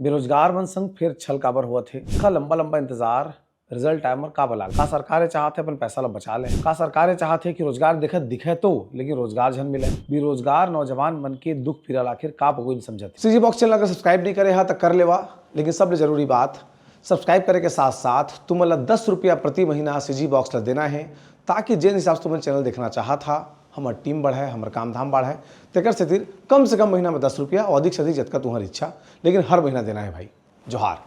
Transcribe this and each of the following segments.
बेरोजगार मन संग फिर छल काबर हुआ थे। का लंबा लंबा इंतजार रिजल्ट टाइमर का बला का सरकार चाहते अपन पैसा ला बचा ले। का सरकार चाहते कि रोजगार दिखत दिखे तो लेकिन रोजगार झन मिले। बेरोजगार नौजवान मन के दुख पीड़ा आखिर का कोई समझते। सीजी बॉक्स चैनल अगर सब्सक्राइब नहीं करे तो कर लेवा, लेकिन सबसे जरूरी बात सब्सक्राइब करे के साथ साथ तुम 10 रुपया प्रति महीना सीजी बॉक्स ला देना है, ताकि जिन हिसाब से तुम चैनल देखना चाहत था हमार टीम बढ़े, हमार काम धाम बढ़े। तेकर से कम से कम महीना में 10 रुपया और अधिक से अधिक जतका तुम्हारी इच्छा, लेकिन हर महीना देना है भाई। जोहार।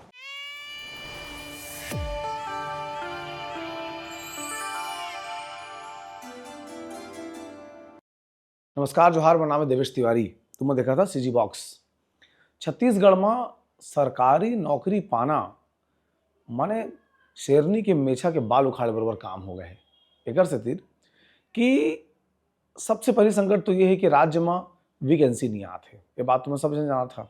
नमस्कार, जोहार। मेरा नाम है देवेश तिवारी। तुमने देखा था सीजी बॉक्स। छत्तीसगढ़ में सरकारी नौकरी पाना माने शेरनी के मेछा के बाल उखाड़े बराबर काम हो गए है। एकर से कि सबसे पहली संकट तो ये है कि राज्य में वैकेंसी नहीं आते। ये बात तुम्हें सब जाना था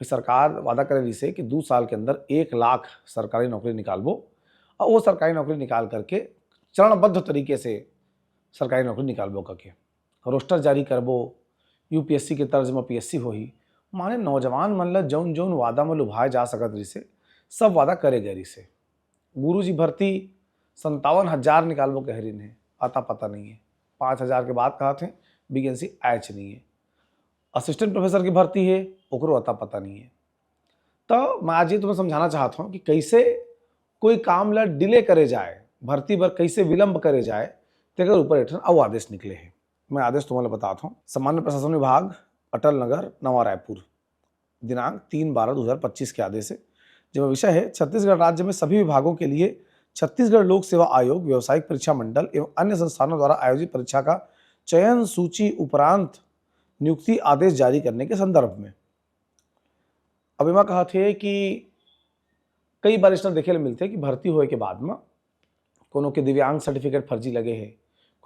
कि सरकार वादा करे रही से कि 2 साल के अंदर 1 लाख सरकारी नौकरी निकालबो और वो सरकारी नौकरी निकाल करके चरणबद्ध तरीके से सरकारी नौकरी निकालबो करके रोस्टर जारी करबो। यूपीएससी के तर्ज में पीएससी होही। माने नौजवान मन ला जौन जौन वादा में लुभाए जा सकत रही से सब वादा करे गए रही से। गुरुजी भर्ती 57,000 निकालबो कह रही है, आता पता नहीं है। 5,000 के बाद कहा थे वैकेंसी आयच नहीं है। असिस्टेंट प्रोफेसर की भर्ती है, ओकरो अता पता नहीं है। तो मैं आज ये तुम्हें समझाना चाहता हूँ कि कैसे कोई काम ला डिले करे जाए, भर्ती पर कैसे विलंब करे जाए, तेकर ऊपर एक और आदेश निकले हैं। मैं आदेश तुम्हें बताता हूँ। सामान्य प्रशासन विभाग, अटल नगर, नवा रायपुर, दिनांक 3/12/2025 के आदेश है, जिसमें विषय है छत्तीसगढ़ राज्य में सभी विभागों के लिए छत्तीसगढ़ लोक सेवा आयोग, व्यावसायिक परीक्षा मंडल एवं अन्य संस्थानों द्वारा आयोजित परीक्षा का चयन सूची उपरांत नियुक्ति आदेश जारी करने के संदर्भ में। अब इमा कहा थे कि कई बार इस देखे मिलते कि भर्ती होए के बाद में कोनो के दिव्यांग सर्टिफिकेट फर्जी लगे है,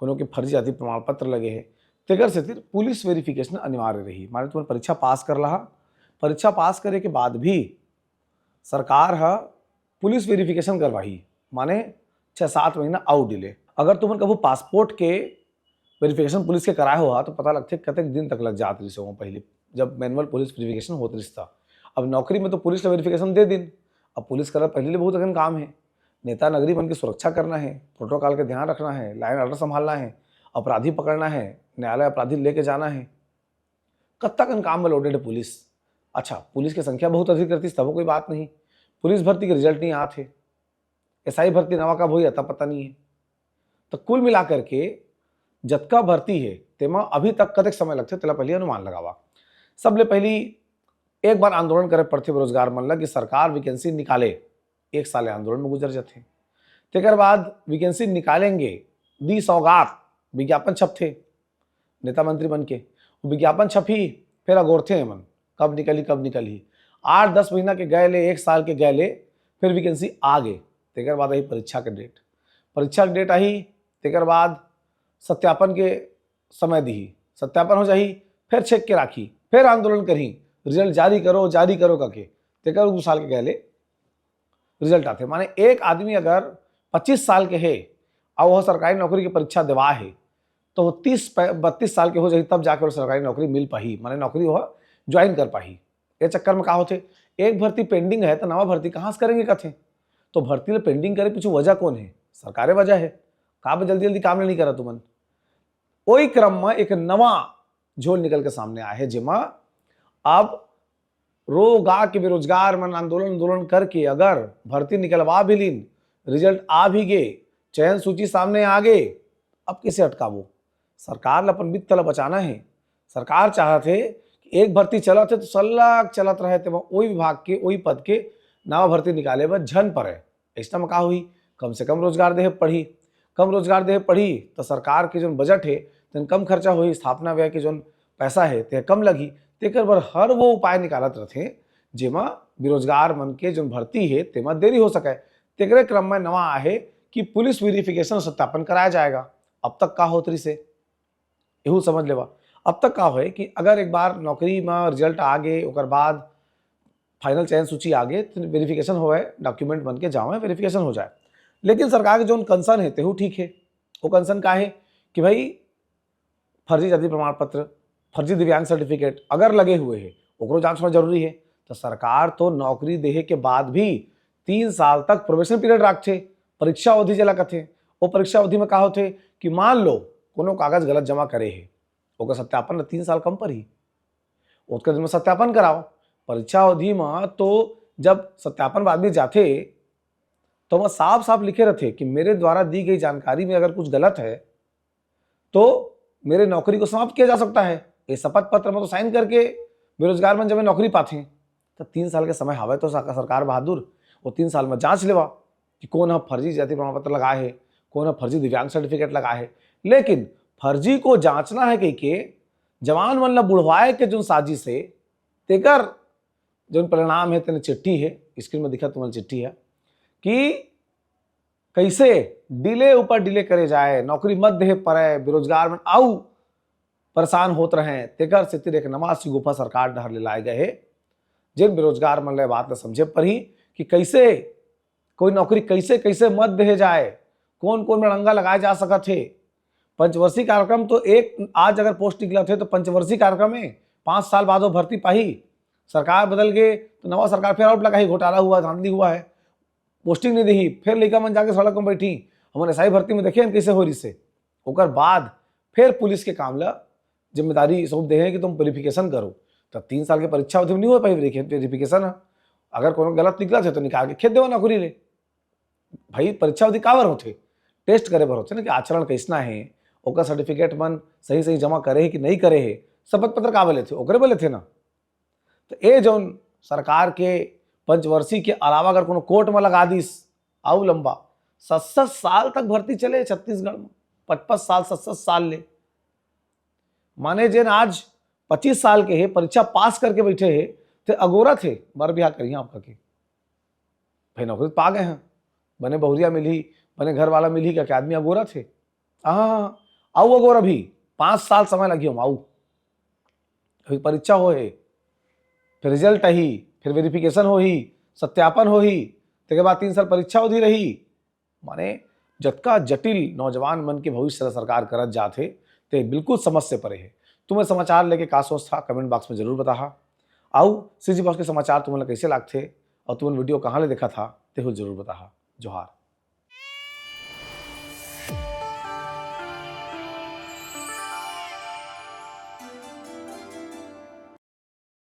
कोनो के फर्जी जाति प्रमाण पत्र लगे है। तेकर से पुलिस वेरिफिकेशन अनिवार्य रही। माने तुम परीक्षा पास कर रहा, परीक्षा पास करे के बाद भी सरकार पुलिस वेरिफिकेशन करवाही, माने 6-7 महीना आउट डिले। अगर तुमने कभी पासपोर्ट के वेरिफिकेशन पुलिस के कराए हुआ तो पता लगते कतक दिन तक लग जात रही से पहले, जब मैनुअल पुलिस वेरिफिकेशन होत रिश्ता। अब नौकरी में तो पुलिस वेरिफिकेशन दे दिन, अब पुलिस कर पहले बहुत अगन काम है। नेता नगरी मन की सुरक्षा करना है, प्रोटोकॉल का ध्यान रखना है, लाइन ऑर्डर संभालना है, अपराधी पकड़ना है, न्यायालय अपराधी लेके जाना है। कब तक काम में लोडेड है पुलिस। अच्छा, पुलिस की संख्या बहुत अधिक रहती तब कोई बात नहीं, पुलिस भर्ती के रिजल्ट नहीं आते। एसआई भर्ती नवा कब हुई आता पता नहीं है। तो कुल मिलाकर के जतका भर्ती है तेमा अभी तक कतक समय लगते तेला पहले अनुमान लगावा। सबले पहली एक बार आंदोलन करे पड़ते बेरोजगार मन ला कि सरकार वैकेंसी निकाले। 1 साल आंदोलन में गुजर जाते। तेकर बाद वैकेंसी निकालेंगे, दी सौगात विज्ञापन छपथे नेता मंत्री बन के, विज्ञापन छपी फिर अगोरथे मन कब निकली 8-10 महीना के गए ले, 1 साल के गए ले, फिर वैकेंसी आ गए। तेकर बाद आई परीक्षा के डेट आई। तेकर बाद सत्यापन के समय दी, सत्यापन हो जाही, फिर चेक के राखी, फिर आंदोलन करी, रिजल्ट जारी करो करके। तेकर 2 साल के गए ले रिजल्ट आते। माने एक आदमी अगर 25 साल के है और वह सरकारी नौकरी की परीक्षा देवा है तो वो 30-32 साल के हो जाए तब जाकर सरकारी नौकरी मिल पाही, माने नौकरी वह ज्वाइन कर पाही। ये चक्कर में का होते, एक भर्ती पेंडिंग है तो नवा भर्ती कहाँ से करेंगे कथे। तो भर्ती पेंडिंग करे पीछे वजह कौन है, सरकारे वजह है। का जल्दी जल्दी काम नहीं करा तुमन। वही क्रम में एक नवा झोल निकल के सामने आया है, जिमा अब रोगा के बेरोजगार मन आंदोलन करके अगर भर्ती निकलवा भी लीन, रिजल्ट आ भी गए, चयन सूची सामने आ गए, अब किसे अटकावो। सरकार ला अपन वित्त ला बचाना है। सरकार चाहते कि एक भर्ती चलत है तो सलग चलत रहे, तो वही विभाग के वही पद के नवा भर्ती निकाले बस झन पड़े। ऐसा में का हुई, कम से कम रोजगार देह पढ़ी, कम रोजगार देह पढ़ी तो सरकार के जो बजट है तो कम खर्चा हुई, स्थापना व्यय के जो पैसा है ते कम लगी। तेकर बर हर वो उपाय निकालत रहते जेमा बेरोजगार मन के जो भर्ती है तेमा देरी हो सके। तेकरे क्रम में नवा आहे कि पुलिस वेरिफिकेशन सत्यापन कराया जाएगा। अब तक का होतरी से यहू समझ लेवा। अब तक का हो कि अगर एक बार नौकरी में रिजल्ट आ गए, ओकर बाद फाइनल चयन सूची आ गए तो वेरिफिकेशन होए, डॉक्यूमेंट बन के जाओ, वेरिफिकेशन हो जाए। लेकिन सरकार के जो कंसर्न है तेहू ठीक है। वो कंसर्न का है कि भाई फर्जी जाति प्रमाण पत्र, फर्जी दिव्यांग सर्टिफिकेट अगर लगे हुए हैं ओकरो जांच होना जरूरी है। तो सरकार तो नौकरी देहे के बाद भी 3 साल तक प्रोबेशन पीरियड रखते, परीक्षा अवधि जला कथे। वो परीक्षा अवधि में का होते कि मान लो कोनो कागज गलत जमा करे है, ओकर सत्यापन 3 साल कम पर ही, उसके दिन में सत्यापन कराओ। परीक्षा अवधि में तो जब सत्यापन बाद में जाते तो वह साफ साफ लिखे रहते कि मेरे द्वारा दी गई जानकारी में अगर कुछ गलत है तो मेरे नौकरी को समाप्त किया जा सकता है। ये शपथ पत्र में तो साइन करके बेरोजगार मन जब नौकरी पाते तो 3 साल के समय हवे तो सरकार बहादुर वो 3 साल में जांच लेवा कि कौन है फर्जी जाति प्रमाण पत्र लगाए है, कौन है फर्जी दिव्यांग सर्टिफिकेट लगाए है। लेकिन फर्जी को जांचना है कह के जवान मन ला बुढ़वाए के जो साजिश है तेकर जो परिणाम है तेने चिट्ठी है, स्क्रीन में दिखा तुम्हारी चिट्ठी है कि कैसे डिले ऊपर डिले करे जाए, नौकरी मत दे पड़े, बेरोजगार में आऊ परेशान होत रहे तेकर से एक नमासी गुफा सरकार डहर ले लाए गए है। जिन बेरोजगार मन ले बात न समझे पर ही कि कैसे कोई नौकरी कैसे कैसे मत दे जाए, कौन कौन में रंगा लगाए जा सकत है। पंचवर्षीय कार्यक्रम तो एक आज अगर पोस्ट निकला थे तो पंचवर्षीय कार्यक्रम में 5 साल बाद वो भर्ती पाही, सरकार बदल गए तो नवा सरकार फिर आउट लगाई, घोटाला हुआ, धांधली हुआ है, पोस्टिंग नहीं दी, फिर लड़का मन जाके सड़क में बैठी। हमारे एसआई भर्ती में देखे कैसे हो रही से, ओकर बाद फिर पुलिस के काम ला जिम्मेदारी सौंप दे कि तुम वेरिफिकेशन करो। तो 3 साल के परीक्षा अवधि में नहीं हो पाई वेरिफिकेशन। अगर कोनो गलत निकला थे तो निकाल के खेत देवा नौकरी ले। भाई परीक्षा अवधि काबर होते, टेस्ट करे बर होते ना कि आचरण कैसना है, ओकर सर्टिफिकेट मन सही सही जमा करे है कि नहीं करे है, शपथ पत्र का बोले थे ओकरे बोले थे ना। तो ये जो सरकार के पंचवर्षीय के अलावा अगर कोनो कोर्ट में लगा दीस आउ लंबा 7-7 साल तक भर्ती चले छत्तीसगढ़ में, 55 साल 7-7 साल ले, माने जिन आज 25 साल के है परीक्षा पास करके बैठे है थे अगोरा थे बर बिहार करिए आपका के भाई नौकरी पा गए हैं, बने बहुरिया मिली, बने घर वाला मिली क्या आदमी अगोरा थे। हाँ आऊ अगोरा भी 5 साल समय लगी हम आऊ, फिर परीक्षा हो है, फिर रिजल्ट आई, फिर वेरिफिकेशन हो ही, सत्यापन हो ही, तेके बाद 3 साल परीक्षा अवधि रही। माने जतका जटिल नौजवान मन के भविष्य सरकार करत जाते ते बिल्कुल समझ से परे है। तुम्हें समाचार लेके का सोच था कमेंट बॉक्स में जरूर बताहा। आओ सीजी बॉक्स के समाचार तुम्हें कैसे लागते और तुमने वीडियो कहाँ ले देखा था ते जरूर बताहा। जोहार।